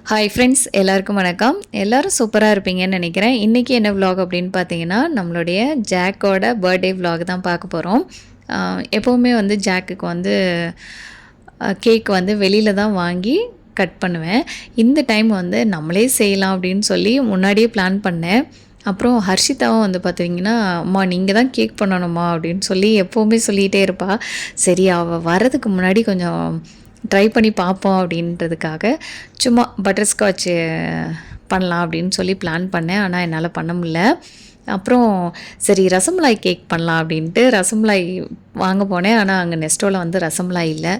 Hi friends, எல்லாருக்கும் வணக்கம். எல்லோரும் சூப்பராக இருப்பீங்கன்னு நினைக்கிறேன். இன்றைக்கி என்ன விலாக் அப்படின்னு பார்த்தீங்கன்னா, நம்மளுடைய ஜாக்கோட பர்த்டே விலாக் தான் பார்க்க போகிறோம். எப்போவுமே வந்து ஜாக்குக்கு வந்து கேக் வந்து வெளியில் தான் வாங்கி கட் பண்ணுவேன். இந்த டைம் வந்து நம்மளே செய்யலாம் அப்படின்னு சொல்லி முன்னாடியே பிளான் பண்ணேன். அப்புறம் ஹர்ஷிதாவும் வந்து பார்த்தீங்கன்னா, அம்மா நீங்கள் தான் கேக் பண்ணணுமா அப்படின்னு சொல்லி எப்போவுமே சொல்லிகிட்டே இருப்பாள். சரி, அவள் வர்றதுக்கு முன்னாடி கொஞ்சம் ட்ரை பண்ணி பார்ப்போம் அப்படின்றதுக்காக சும்மா பட்டர்ஸ்காட்ச் பண்ணலாம் அப்படின்னு சொல்லி பிளான் பண்ணேன். ஆனால் என்னால் பண்ண முடியல. அப்புறம் சரி ரசமலாய் கேக் பண்ணலாம் அப்படின்ட்டு ரசமலாய் வாங்க போனேன். ஆனால் அங்கே நெஸ்டோவில் வந்து ரசமலாய் இல்லை,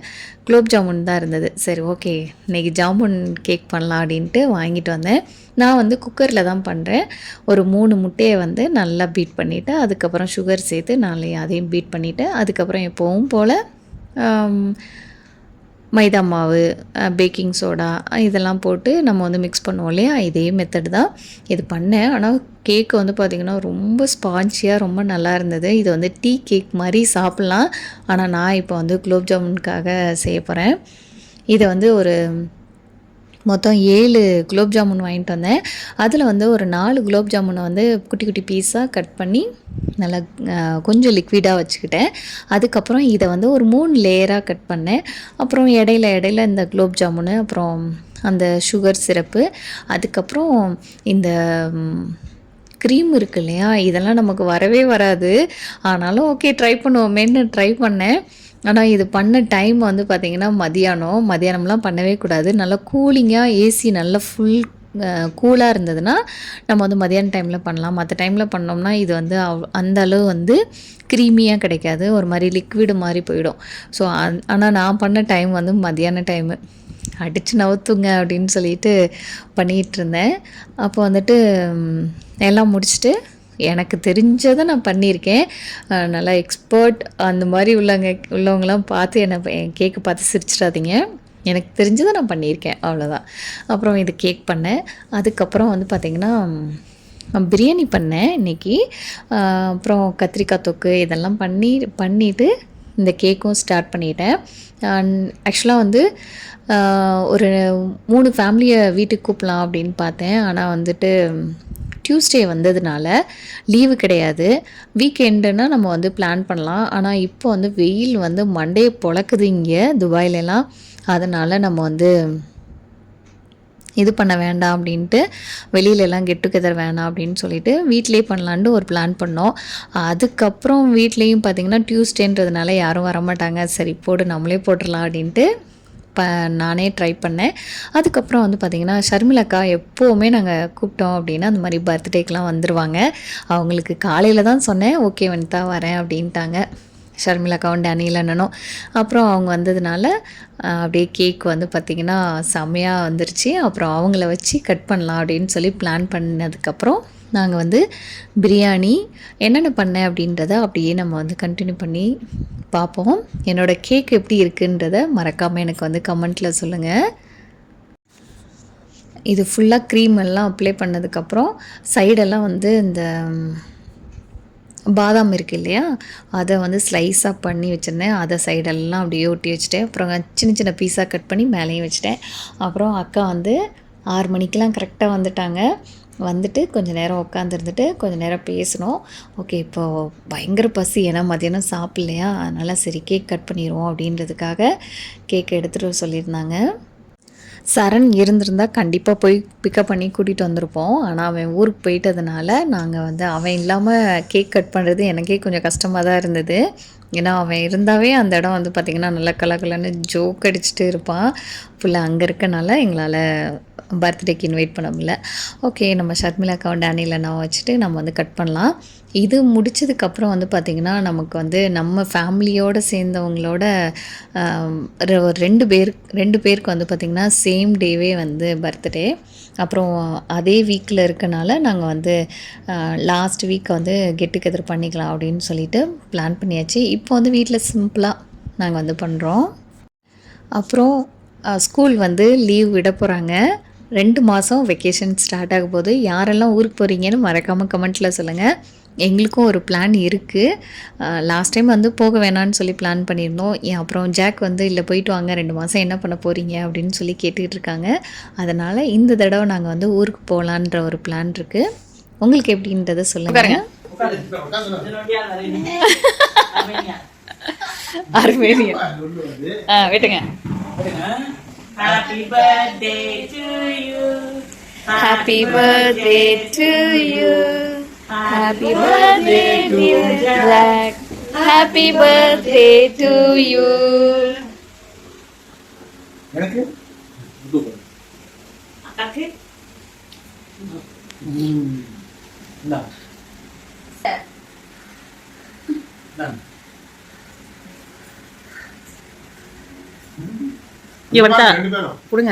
குலோப் ஜாமுன் தான் இருந்தது. சரி ஓகே, இன்றைக்கி ஜாமுன் கேக் பண்ணலாம் அப்படின்ட்டு வாங்கிட்டு வந்தேன். நான் வந்து குக்கரில் தான் பண்ணுறேன். ஒரு 3 முட்டையை வந்து நல்லா பீட் பண்ணிவிட்டு அதுக்கப்புறம் சுகர் சேர்த்து அதையும் பீட் பண்ணிவிட்டு அதுக்கப்புறம் எப்போவும் போல் மைதா மாவு, பேக்கிங் சோடா இதெல்லாம் போட்டு நம்ம வந்து மிக்ஸ் பண்ணுவோம் இல்லையா, இதே மெத்தட் தான் இது பண்ணேன். ஆனால் கேக்கு வந்து பார்த்திங்கன்னா ரொம்ப ஸ்பான்ச்சியாக ரொம்ப நல்லா இருந்தது. இது வந்து டீ கேக் மாதிரி சாப்பிட்லாம். ஆனால் நான் இப்போ வந்து குலோப் ஜாமுனுக்காக செய்ய போகிறேன். இதை வந்து ஒரு மொத்தம் 7 குலோப் ஜாமுன் வாங்கிட்டு வந்தேன். அதில் வந்து ஒரு 4 குலோப் ஜாமுனை வந்து குட்டி குட்டி பீஸாக கட் பண்ணி நல்லா கொஞ்சம் லிக்விடாக வச்சுக்கிட்டேன். அதுக்கப்புறம் இதை வந்து ஒரு 3 லேயராக கட் பண்ணேன். அப்புறம் இடையில இந்த குலோப் ஜாமுனு, அப்புறம் அந்த சுகர் சிரப்பு, அதுக்கப்புறம் இந்த க்ரீம் இருக்குது இல்லையா, இதெல்லாம் நமக்கு வரவே வராது. ஆனாலும் ஓகே ட்ரை பண்ணுவோமேன்னு ட்ரை பண்ணேன். ஆனால் இது பண்ண டைம் வந்து பார்த்திங்கன்னா மதியானம்லாம் பண்ணவே கூடாது. நல்லா கூலிங்காக ஏசி நல்லா ஃபுல் கூலாக இருந்ததுன்னா நம்ம வந்து மதியான டைமில் பண்ணலாம். மற்ற டைமில் பண்ணோம்னா இது வந்து அந்த அளவு வந்து க்ரீமியாக கிடைக்காது, ஒரு மாதிரி லிக்விடு மாதிரி போயிடும். ஸோ ஆனால் நான் பண்ண டைம் வந்து மதியான டைமு, அடித்து நவுத்துங்க அப்படின்னு சொல்லிட்டு பண்ணிகிட்டு இருந்தேன். அப்போ வந்துட்டு எல்லாம் முடிச்சுட்டு எனக்கு தெரிஞ்சதை நான் பண்ணியிருக்கேன். நல்லா எக்ஸ்பர்ட் அந்த மாதிரி உள்ளவங்களாம் பார்த்து என் கேக்கு பார்த்து சிரிச்சிடாதீங்க. எனக்கு தெரிஞ்சதை நான் பண்ணியிருக்கேன், அவ்வளோதான். அப்புறம் இது கேக் பண்ணேன். அதுக்கப்புறம் வந்து பார்த்திங்கன்னா பிரியாணி பண்ணேன் இன்றைக்கி. அப்புறம் கத்திரிக்காய் தொக்கு இதெல்லாம் பண்ணிவிட்டு இந்த கேக்கும் ஸ்டார்ட் பண்ணிட்டேன். ஆக்சுவலாக வந்து ஒரு 3 ஃபேமிலியை வீட்டுக்கு கூப்பிடலாம் அப்படின்னு பார்த்தேன். ஆனால் வந்துட்டு டியூஸ்டே வந்ததுனால லீவு கிடையாது. வீக்கெண்டுன்னா நம்ம வந்து பிளான் பண்ணலாம். ஆனால் இப்போ வந்து வெயில் வந்து மண்டையை பொழக்குது இங்கே துபாயிலலாம். அதனால் நம்ம வந்து இது பண்ண வேண்டாம் அப்படின்ட்டு வெளியிலலாம் கெட் டுகெதர் வேணாம் அப்படின்னு சொல்லிட்டு வீட்டிலே பண்ணலான்ட்டு ஒரு பிளான் பண்ணோம். அதுக்கப்புறம் வீட்லேயும் பார்த்திங்கன்னா டியூஸ்டேன்றதுனால யாரும் வரமாட்டாங்க. சரி போடு நம்மளே போட்டுடலாம் அப்படின்ட்டு நானே ட்ரை பண்ணேன். அதுக்கப்புறம் வந்து பார்த்திங்கன்னா ஷர்மிளாக்கா எப்போவுமே நாங்கள் கூப்பிட்டோம் அப்படின்னா அந்த மாதிரி பர்த்டேக்கெலாம் வந்துடுவாங்க. அவங்களுக்கு காலையில் தான் சொன்னேன், ஓகே வனிதா வரேன் அப்படின்ட்டாங்க. ஷர்மிளாக்காவும் டேனியல் அண்ணனும். அப்புறம் அவங்க வந்ததுனால அப்படியே கேக் வந்து பார்த்திங்கன்னா செம்மையாக வந்துருச்சு. அப்புறம் அவங்கள வச்சு கட் பண்ணலாம் அப்படின்னு சொல்லி பிளான் பண்ணதுக்கப்புறம் நாங்கள் வந்து பிரியாணி என்னென்ன பண்ணேன் அப்படின்றத அப்படியே நம்ம வந்து கண்டினியூ பண்ணி பார்ப்போம். என்னோடய கேக் எப்படி இருக்குன்றத மறக்காமல் எனக்கு வந்து கமெண்ட்டில் சொல்லுங்கள். இது ஃபுல்லாக க்ரீம் எல்லாம் அப்ளை பண்ணதுக்கப்புறம் சைடெல்லாம் வந்து இந்த பாதாம் இருக்குது இல்லையா, அதை வந்து ஸ்லைஸாக பண்ணி வச்சுருந்தேன். அதை சைடெல்லாம் அப்படியே ஒட்டி வச்சுட்டேன். அப்புறம் சின்ன சின்ன பீஸாக கட் பண்ணி மேலேயும் வச்சுட்டேன். அப்புறம் அக்கா வந்து 6 மணிக்கெலாம் கரெக்டாக வந்துட்டாங்க. வந்துட்டு கொஞ்சம் நேரம் உட்காந்துருந்துட்டு கொஞ்சம் நேரம் பேசணும். ஓகே, இப்போது பயங்கர பசி, ஏன்னா மதியானம் சாப்பிட்லையா, அதனால் சரி கேக் கட் பண்ணிடுவோம் அப்படின்றதுக்காக கேக் எடுத்துகிட்டு சொல்லியிருந்தாங்க. சரண் இருந்திருந்தால் கண்டிப்பாக போய் பிக்கப் பண்ணி கூட்டிகிட்டு வந்திருப்போம். ஆனால் அவன் ஊருக்கு போயிட்டதுனால நாங்கள் வந்து அவன் இல்லாமல் கேக் கட் பண்ணுறது எனக்கே கொஞ்சம் கஷ்டமாக தான் இருந்தது. ஏன்னா அவன் இருந்தாவே அந்த இடம் வந்து பார்த்திங்கன்னா நல்லா கலகலன்னு ஜோக் அடிச்சுட்டு இருப்பான். ஃபுல்லாக அங்கே இருக்கனால எங்களால் பர்த்டேக்கு இன்வைட் பண்ண முடியல. ஓகே, நம்ம ஷர்மிளாக்காவும் டேனியல் அண்ணாவும் வச்சுட்டு நம்ம வந்து கட் பண்ணலாம். இது முடித்ததுக்கப்புறம் வந்து பார்த்திங்கன்னா நமக்கு வந்து நம்ம ஃபேமிலியோடு சேர்ந்தவங்களோட 2 பேருக்கு வந்து பார்த்திங்கன்னா சேம் டேவே வந்து பர்த்டே. அப்புறம் அதே வீக்கில் இருக்கனால நாங்கள் வந்து லாஸ்ட் வீக் வந்து கெட் டுகெதர் பண்ணிக்கலாம் அப்படின்னு சொல்லிட்டு பிளான் பண்ணியாச்சு. இப்போ வந்து வீட்டில் சிம்பிளாக நாங்கள் வந்து பண்ணுறோம். அப்புறம் ஸ்கூல் வந்து லீவ் விட போகிறாங்க. 2 மாதம் வெக்கேஷன் ஸ்டார்ட் ஆக போது. யாரெல்லாம் ஊருக்கு போகிறீங்கன்னு மறக்காமல் கமெண்ட்டில் சொல்லுங்கள். எங்களுக்கும் ஒரு பிளான் இருக்குது. லாஸ்ட் டைம் வந்து போக வேணான்னு சொல்லி பிளான் பண்ணியிருந்தோம். அப்புறம் ஜாக் வந்து இல்லை போயிட்டு வாங்க 2 மாதம் என்ன பண்ண போகிறீங்க அப்படின்னு சொல்லி கேட்டுக்கிட்டு இருக்காங்க. அதனால் இந்த தடவை நாங்கள் வந்து ஊருக்கு போகலான்ற ஒரு பிளான் இருக்குது. உங்களுக்கு எப்படின்றத சொல்லுங்கள். விட்டுங்க. Happy birthday to you. Happy birthday to you. Happy birthday dear Jack. Happy birthday to you. எனக்கு அக்காக்கு நா நா இங்க வந்தா கொடுங்க.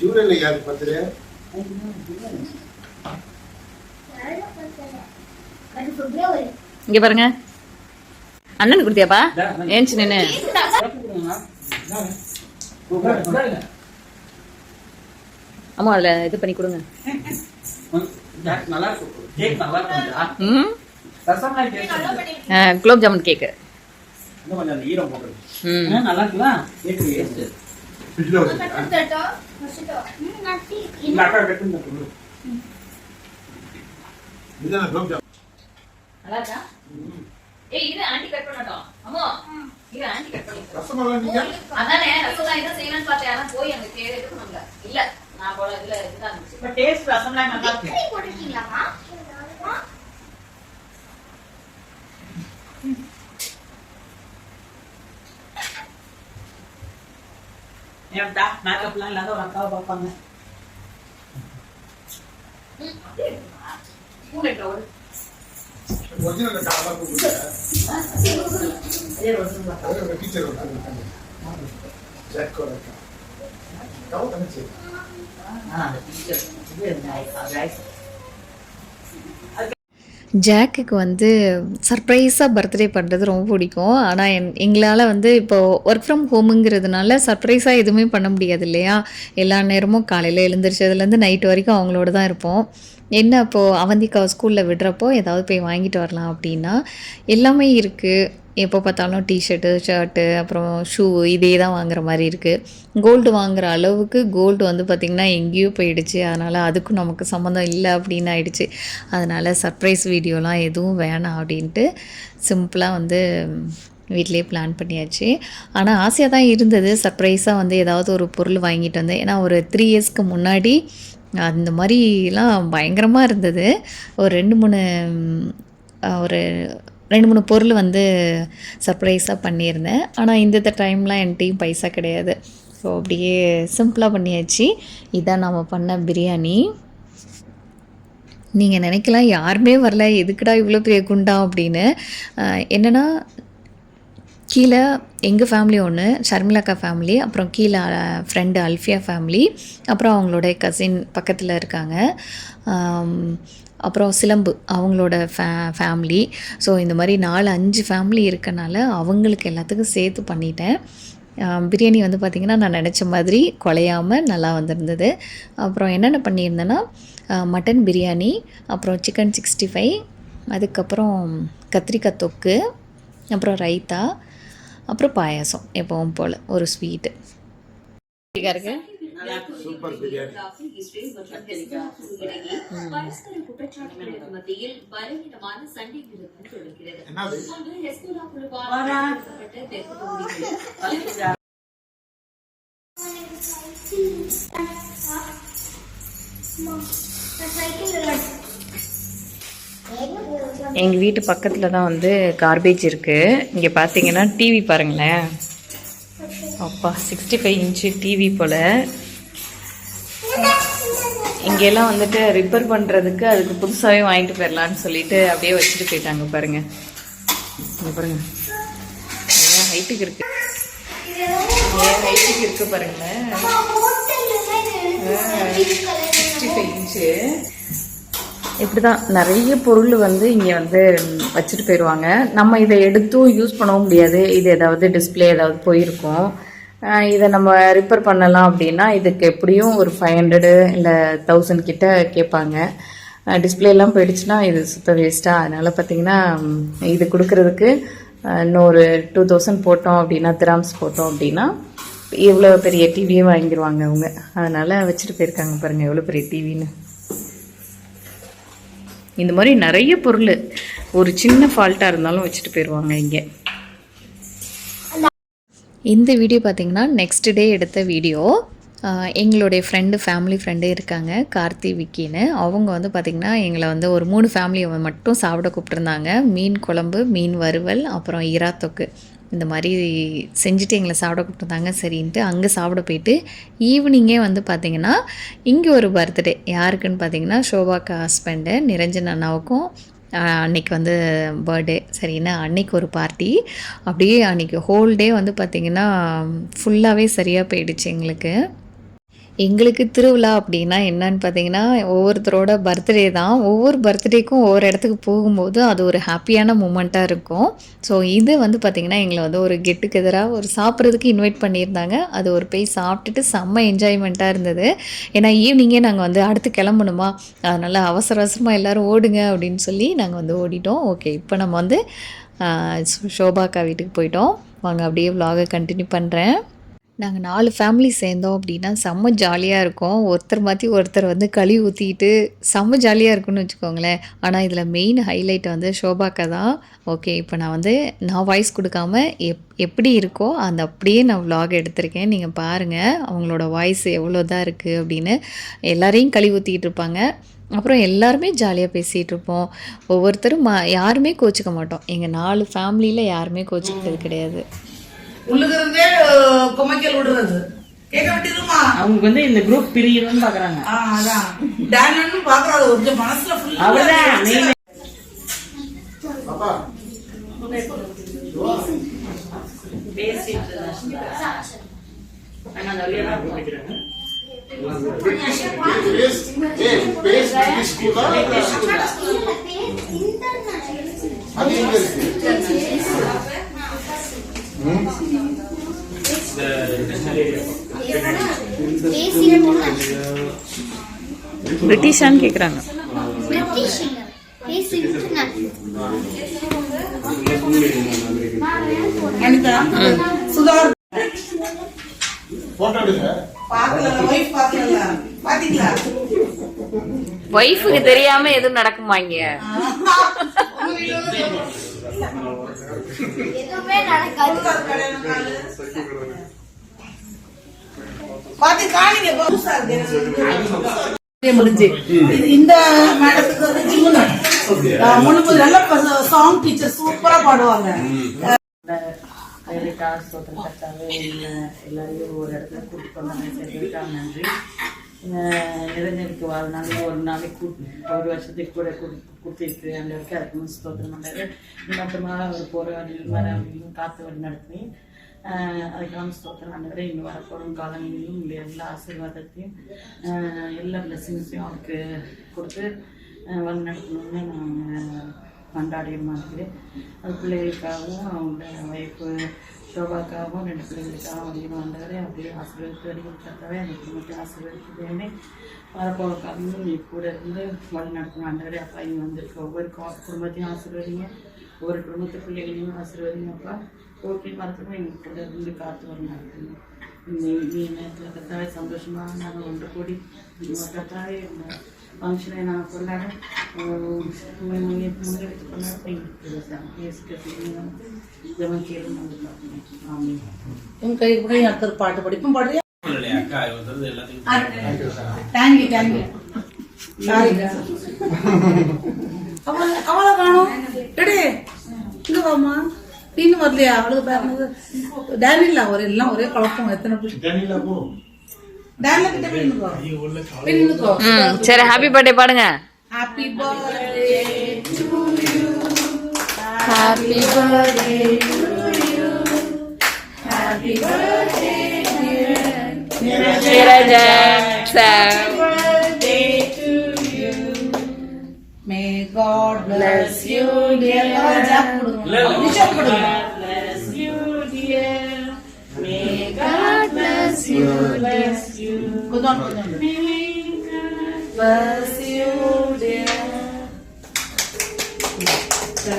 ஜூலைல யாரு பர்த்டே? இங்க பாருங்க. அண்ணனுக்கு கொடுத்தியாப்பா? ஏன்ச்சு நின்னு அம்மா அதுல இது பண்ணி கொடுங்க. குலோப் ஜாமுன் கேக்கு மேக்கப்லாம் இல்லாத ஒரு அக்காவை பார்ப்பாங்க. ஜாக்குக்கு வந்து சர்ப்ரைஸாக பர்த்டே பண்ணுறது ரொம்ப பிடிக்கும். ஆனால் எங்களால் வந்து இப்போது ஒர்க் ஃப்ரம் ஹோமுங்கிறதுனால சர்ப்ரைஸாக எதுவுமே பண்ண முடியாது இல்லையா. எல்லா நேரமும் காலையில் எழுந்திரிச்சதுலேருந்து நைட்டு வரைக்கும் அவங்களோட தான் இருப்போம். என்ன அப்போது அவந்திக்காவை ஸ்கூலில் விடுறப்போ ஏதாவது போய் வாங்கிட்டு வரலாம் அப்படின்னா எல்லாமே இருக்குது. எப்போ பார்த்தாலும் டிஷர்ட்டு, ஷர்ட்டு, அப்புறம் ஷூ இதே தான் வாங்குற மாதிரி இருக்குது. கோல்டு வாங்குகிற அளவுக்கு கோல்டு வந்து பார்த்திங்கன்னா எங்கேயோ போயிடுச்சு. அதனால் அதுக்கும் நமக்கு சம்மந்தம் இல்லை அப்படின்னு ஆயிடுச்சு. அதனால் சர்ப்ரைஸ் வீடியோலாம் எதுவும் வேணாம் அப்படின்ட்டு சிம்பிளாக வந்து வீட்டிலே பிளான் பண்ணியாச்சு. ஆனால் ஆசையாக தான் இருந்தது சர்ப்ரைஸாக வந்து ஏதாவது ஒரு பொருள் வாங்கிட்டு வந்தேன். ஏன்னா ஒரு 3 இயர்ஸ்க்கு முன்னாடி அந்த மாதிரிலாம் பயங்கரமாக இருந்தது. ஒரு 2-3 பொருள் வந்து சர்ப்ரைஸாக பண்ணியிருந்தேன். ஆனால் இந்த டைம்லாம் என்கிட்டையும் பைசா கிடையாது. ஸோ அப்படியே சிம்பிளாக பண்ணியாச்சு. இதான் நம்ம பண்ண பிரியாணி. நீங்கள் நினைக்கலாம் யாருமே வரல, எதுக்குடா இவ்வளோ பெரிய குண்டா அப்படின்னு. என்னென்னா கீழே எங்கள் ஃபேமிலி ஒன்று, ஷர்மிளாக்கா ஃபேமிலி, அப்புறம் கீழே ஃப்ரெண்டு அல்ஃபியா ஃபேமிலி, அப்புறம் அவங்களோட கசின் பக்கத்தில் இருக்காங்க, அப்புறம் சிலம்பு அவங்களோட ஃபேமிலி. ஸோ இந்த மாதிரி 4-5 ஃபேமிலி இருக்கனால அவங்களுக்கு எல்லாத்துக்கும் சேர்த்து பண்ணிட்டேன். பிரியாணி வந்து பார்த்திங்கன்னா நான் நினச்ச மாதிரி குலையாமல் நல்லா வந்திருந்தது. அப்புறம் என்னென்ன பண்ணியிருந்தேன்னா மட்டன் பிரியாணி, அப்புறம் சிக்கன் 65, அதுக்கப்புறம் கத்திரிக்காய் தொக்கு, அப்புறம் ரைத்தா, அப்புறம் பாயாசம், எப்பவும் போல் ஒரு ஸ்வீட்டு இருக்கு. சூப்பர் பிரியாணி. எங்கள் வீட்டு பக்கத்தில் தான் வந்து கார்பேஜ் இருக்குது. இங்கே பார்த்தீங்கன்னா டிவி பாருங்களேன், அப்பா 65 இன்ச்சு டிவி போல். இங்கெல்லாம் வந்துட்டு ரிப்பேர் பண்ணுறதுக்கு அதுக்கு புதுசாகவே வாங்கிட்டு போயிடலான்னு சொல்லிட்டு அப்படியே வச்சுட்டு போயிட்டாங்க பாருங்கள். இங்கே பாருங்க என் ஹைட்டுக்கு இருக்கு, என் ஹைட்டுக்கு இருக்கு பாருங்களேன். 65 இன்ச்சு. இப்படி தான் நிறைய பொருள் வந்து இங்கே வந்து வச்சுட்டு போயிடுவாங்க. நம்ம இதை எடுத்தும் யூஸ் பண்ணவும் முடியாது. இது ஏதாவது டிஸ்பிளே ஏதாவது போயிருக்கும். இதை நம்ம ரிப்பேர் பண்ணலாம் அப்படின்னா இதுக்கு எப்படியும் ஒரு 500 இல்லை 1000 கிட்ட கேட்பாங்க. டிஸ்பிளேலாம் போயிடுச்சுன்னா இது சுத்த வேஸ்ட்டாக. அதனால் பார்த்தீங்கன்னா இது கொடுக்கறதுக்கு இன்னொரு 2000 போட்டோம் அப்படின்னா, திராம்ஸ் போட்டோம் அப்படின்னா எவ்வளோ பெரிய டிவியே வாங்கிடுவாங்க அவங்க. அதனால் வச்சுட்டு போயிருக்காங்க பாருங்கள் எவ்வளோ பெரிய டிவின்னு. இந்த மாதிரி நிறைய பொருள் ஒரு சின்ன ஃபால்ட்டாக இருந்தாலும் வச்சுட்டு போயிடுவாங்க இங்கே. இந்த வீடியோ பார்த்திங்கன்னா நெக்ஸ்ட் டே எடுத்த வீடியோ. எங்களுடைய ஃபேமிலி ஃப்ரெண்டு இருக்காங்க, கார்த்தி விக்கின்னு. அவங்க வந்து பார்த்திங்கன்னா எங்களை வந்து ஒரு 3 ஃபேமிலியை மட்டும் சாப்பிட கூப்பிட்ருந்தாங்க. மீன் குழம்பு, மீன் வறுவல், அப்புறம் இறா தொக்கு இந்த மாதிரி செஞ்சுட்டு எங்களை சாப்பிட கூப்பிட்டுருந்தாங்க. சரின்ட்டு அங்கே சாப்பிட போயிட்டு ஈவினிங்கே வந்து பார்த்திங்கன்னா இங்கே ஒரு பர்த்டே. யாருக்குன்னு பார்த்திங்கன்னா ஷோபாக்கா ஹஸ்பண்டு நிரஞ்சன் அண்ணாவுக்கும் அன்றைக்கி வந்து பர்த்டே. சரின்னா அன்றைக்கி ஒரு பார்ட்டி. அப்படியே அன்றைக்கி ஹோல் டே வந்து பார்த்திங்கன்னா ஃபுல்லாகவே சரியாக போயிடுச்சு எங்களுக்கு. எங்களுக்கு திருவிழா அப்படின்னா என்னன்னு பார்த்தீங்கன்னா ஒவ்வொருத்தரோட பர்த்டே தான். ஒவ்வொரு பர்த்டேக்கும் ஒவ்வொரு இடத்துக்கு போகும்போது அது ஒரு ஹாப்பியான மூமெண்ட்டாக இருக்கும். ஸோ இது வந்து பார்த்திங்கன்னா எங்களை வந்து ஒரு கெட் டுகெதராக ஒரு சாப்பிட்றதுக்கு இன்வைட் பண்ணியிருந்தாங்க. அது ஒரு போய் சாப்பிட்டுட்டு செம்ம என்ஜாய்மெண்ட்டாக இருந்தது. ஏன்னா ஈவினிங்கே நாங்கள் வந்து அடுத்து கிளம்பணுமா, அதனால் அவசர அவசரமாக எல்லோரும் ஓடுங்க அப்படின்னு சொல்லி நாங்கள் வந்து ஓடிட்டோம். ஓகே, இப்போ நம்ம வந்து ஷோபாக்கா வீட்டுக்கு போயிட்டோம். வாங்க அப்படியே vlog கண்டினியூ பண்ணுறேன். நாங்கள் 4 ஃபேமிலி சேர்ந்தோம் அப்படின்னா செம்ம ஜாலியாக இருக்கும். ஒருத்தர் மாற்றி ஒருத்தர் வந்து களி ஊற்றிக்கிட்டு செம்ம ஜாலியாக இருக்குன்னு வச்சுக்கோங்களேன். ஆனால் இதில் மெயின் ஹைலைட் வந்து ஷோபாக்கா தான். ஓகே, இப்போ நான் வாய்ஸ் கொடுக்காம எப்படி இருக்கோ அந்த அப்படியே நான் vlog எடுத்திருக்கேன். நீங்கள் பாருங்கள் அவங்களோட வாய்ஸ் எவ்வளோ தான் இருக்குது அப்படின்னு. எல்லாரையும் களி ஊற்றிக்கிட்டு இருப்பாங்க. அப்புறம் எல்லாருமே ஜாலியாக பேசிகிட்டு இருப்போம். ஒவ்வொருத்தரும் யாருமே கோச்சிக்க மாட்டோம். எங்கள் 4 ஃபேமிலியில் யாருமே கோச்சிக்கிறது கிடையாது. உள்ளுக்கிறதே கொமைக்கல் விடுறது கேட்க வேண்டியதுமா. அவங்க வந்து இந்த குரூப் பிரியணும்னு பாக்குறாங்க. அதான் டானன்னு பாக்குறாங்க. ஒரு மனசுல ஃபுல்லா அவதான் மெயின். பாப்பா பேசிட்டு நான் அந்த வழியா நான் போயிடுறேன். பிரிட்டிஷான்னு கேட்குறாங்க. வைஃபுக்கு தெரியாம எதுவும் நடக்குமா இங்க? எதுவுமே நடக்காது. இந்த மேடத்துக்கு வந்து ஜிம்முன்னு நல்ல சாங் டீச்சர் சூப்பரா பாடுவாங்க. எல்லாரையும் ஒரு இடத்துல கூட்டிட்டு போனாங்க. நன்றி. நிரஞ்சனுக்கு வாழ்நாள் ஒரு நாளைக்கு ஒரு வருஷத்துக்கு கூட கொடுத்துருக்கு. அந்த வரைக்கும் அதுக்கு ஸ்தோத்திரம் பண்ணாரு. இன்னொருத்தமா ஒரு போகிற வழியில் வர வழியும் காற்று வழி நடத்தி அதுக்கான ஸ்தோத்திரம் பண்ணாரு. இன்னும் வரப்போகிற காலங்களிலும் உங்களை எல்லா ஆசீர்வாதத்தையும் எல்லா பிளஸிங்ஸையும் அவருக்கு கொடுத்து வழி நடத்தணும்னு நான் கொண்டாடிய மாதிரி. அது பிள்ளைகளுக்காகவும் அவங்க ஒய்ஃபு ஷோபாக்காகவும் 2 பிள்ளைகளுக்காகவும் அதிகமாக வந்தாரு. அப்படியே ஆசீர்வாதத்து வடிவத்தாவே அந்த குடும்பத்தை ஆசீர்வாதத்து வேண்டி வரப்போகிற காலங்களும் நீ கூட இருந்து வழி நடத்தணும். ஆண்டவரே அப்பா இங்கே வந்திருக்க ஒவ்வொரு குடும்பத்தையும் ஆசீர்வதிங்க, ஒவ்வொரு குடும்பத்து பிள்ளைகளையும் ஆசீர்வதிங்க. அப்பா ஓகே மரத்துக்கும் எங்கள் கூட இருந்து காத்து வழி நடத்தணும். நீ நேரத்தில் கத்தாவே சந்தோஷமாக நாங்கள் ஒன்று கூடி கத்தாவே இந்த ஃபங்க்ஷனை நான் கொண்டாட முன்னெடுத்து கொண்டாட ஜமன் கேள்வி ஆமாம். உன் கை கூட அடுத்த பாட்டு படிப்பும் பாடுறியா? Thank you thank you. அவளை காணும் எடே இங்க வாமா. நீனும் வரலையா? அவளுக்கு பேருனது டேனிலா. எல்லாம் ஒரே குழப்பம். எத்தனை டேனிலா கிட்ட பின்னுக்கோ. சரி, ஹாப்பி பர்த்டே பாடுங்க. Happy birthday to you. Happy birthday to you. Happy birthday, dear Nirajan. Happy birthday to you. May God bless you, dear. bless you, dear. May God bless you. Bless you. Good on. Bless you, dear.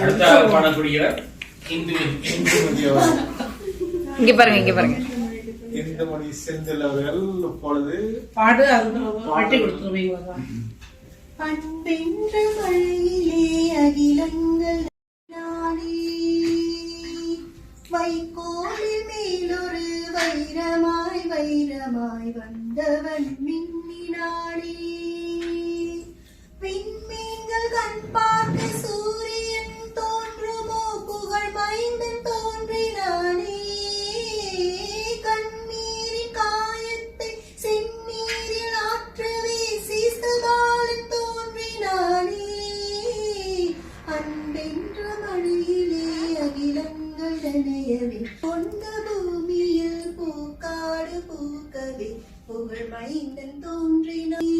அடுத்த பாடக்கூடிய இங்க பாருங்க இந்துமணி செந்தில் அவர்கள் இப்பொழுது பாடு அது பாட்டி கொடுத்துருவீங்க. பண்பென்ற வழியிலே அகிலங்கள் நாளே வைக்கோலில் மேலொரு வைரமாய் வந்தவன் மின்னினானே விண்மீன்கள் கண் பார்க்க சூரியன் தோன்றுமோ புகழ் மைந்தன் தோன்றினானே கண்ணீரின் காயத்தை செந்நீரில் ஆற்றவே சீசபாலன் தோன்றினானே அன்பென்ற மழையிலே அகிலங்கள் நனையவே கொண்ட பூமியில் பூக்காடு பூக்கவே புகழ் மைந்தன் தோன்றினானே.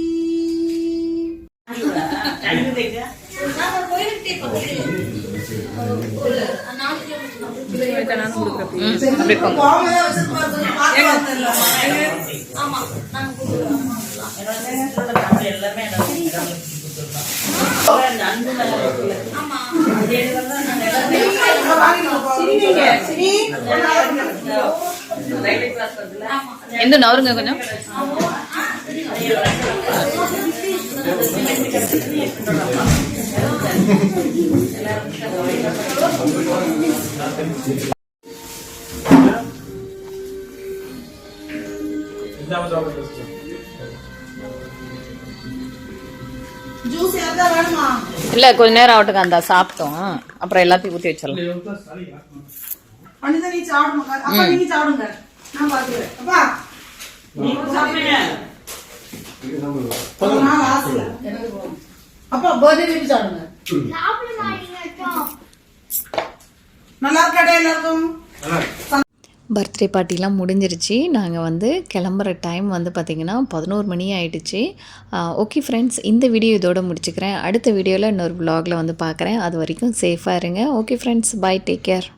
எந்த நவருங்க கொஞ்சம். ஜூஸ் ஏதா வேணுமா? இல்ல கொஞ்ச நேரம் ஆகட்டுங்க, அந்த சாப்பிட்டோம் அப்புறம் எல்லாத்தையும் ஊற்றி வச்சிடலாம். அனிதா நீ சாப்பிடுங்க. அப்பா நீங்க சாப்பிடுங்க, நான் பாத்துக்கிறேன். அப்பா அப்பா பர்த்டே சாப்பிடுங்க. நல்லா இருக்கா எல்லாருக்கும்? பர்த்டே பார்ட்டிலாம் முடிஞ்சிருச்சு. நாங்கள் வந்து கிளம்புற டைம் வந்து பார்த்திங்கன்னா 11 மணி ஆகிடுச்சு. ஓகே ஃப்ரெண்ட்ஸ், இந்த வீடியோ இதோட முடிச்சுக்கிறேன். அடுத்த வீடியோவில் இன்னொரு vlogல வந்து பார்க்குறேன். அது வரைக்கும் சேஃபாக இருங்க. Okay friends, bye, take care.